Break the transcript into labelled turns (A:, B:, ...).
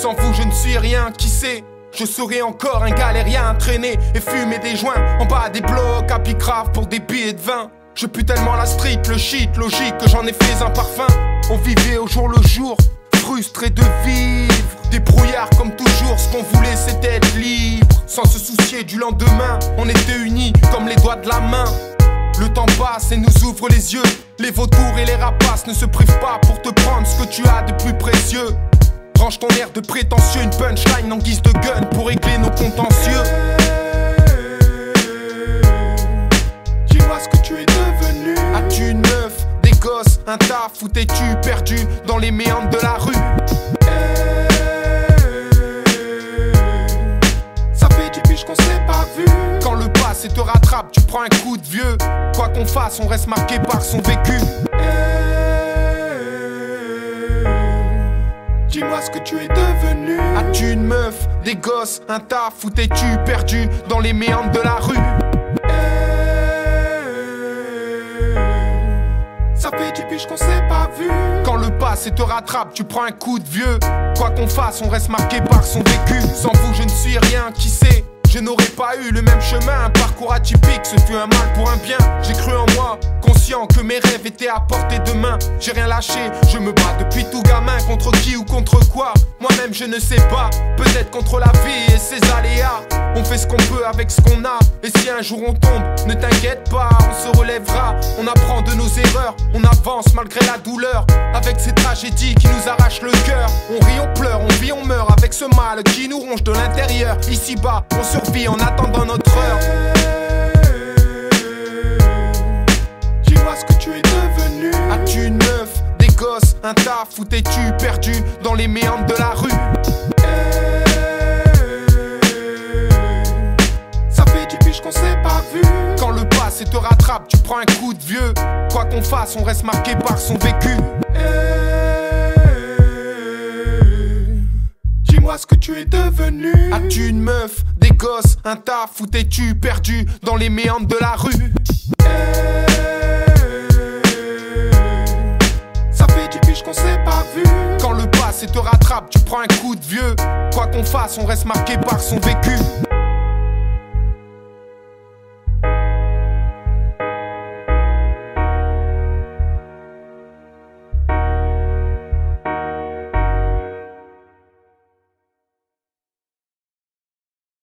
A: Sans vous je ne suis rien, qui sait? Je serai encore un galérien traîné et fumer des joints en bas des blocs à Picrave pour des billets de vin. Je pue tellement la street, le shit, logique que j'en ai fait un parfum. On vivait au jour le jour, frustré de vivre. Des brouillards comme toujours, ce qu'on voulait c'était être libre. Sans se soucier du lendemain, on était unis comme les doigts de la main. Le temps passe et nous ouvre les yeux. Les vautours et les rapaces ne se privent pas pour te prendre ce que tu as de plus précieux. Range ton air de prétentieux, une punchline en guise de gun pour régler nos contentieux.
B: Dis-moi ce que tu es devenu.
A: As-tu une meuf, des gosses, un taf ou t'es-tu perdu dans les méandres de la rue?
B: Ça fait 10 piges qu'on s'est pas vu.
A: Quand le passé te rattrape, tu prends un coup de vieux. Quoi qu'on fasse, on reste marqué par son vécu.
B: Dis-moi ce que tu es devenu.
A: As-tu une meuf, des gosses, un taf ou t'es-tu perdu dans les méandres de la rue?
B: Ça fait 10 piges qu'on s'est pas vu.
A: Quand le passé te rattrape, tu prends un coup de vieux. Quoi qu'on fasse, on reste marqué par son vécu. Sans vous, je ne suis rien, qui sait? Je n'aurais pas eu le même chemin, un parcours atypique, ce fut un mal pour un bien. J'ai cru en moi, conscient que mes rêves étaient à portée de main. J'ai rien lâché, je me bats depuis tout gamin. Contre qui ou contre quoi? Moi-même je ne sais pas. Peut-être contre la vie et ses aléas. On fait ce qu'on peut avec ce qu'on a. Et si un jour on tombe, ne t'inquiète pas, on se relèvera. On apprend de nos erreurs, on avance malgré la douleur. Avec ces tragédies qui nous arrachent le cœur. On rit, on pleure, on vit, on meurt avec ce mal qui nous ronge de l'intérieur. Ici-bas, on survit en attendant notre heure.
B: Dis-moi ce que tu es devenu.
A: As-tu une meuf, des gosses, un taf ou t'es-tu perdu dans les méandres de la rue?
B: Ça fait 10 piges qu'on s'est pas vu.
A: Quand le passé te rattrape, tu prends un coup de vieux. Quoi qu'on fasse, on reste marqué par son vécu.
B: Dis-moi ce que tu es devenu.
A: As-tu une meuf, des gosses, un taf ou t'es-tu perdu dans les méandres de la rue?
B: Ça fait 10 piges qu'on s'est pas vu.
A: Quand le passé te rattrape, tu prends un coup de vieux. Quoi qu'on fasse, on reste marqué par son vécu.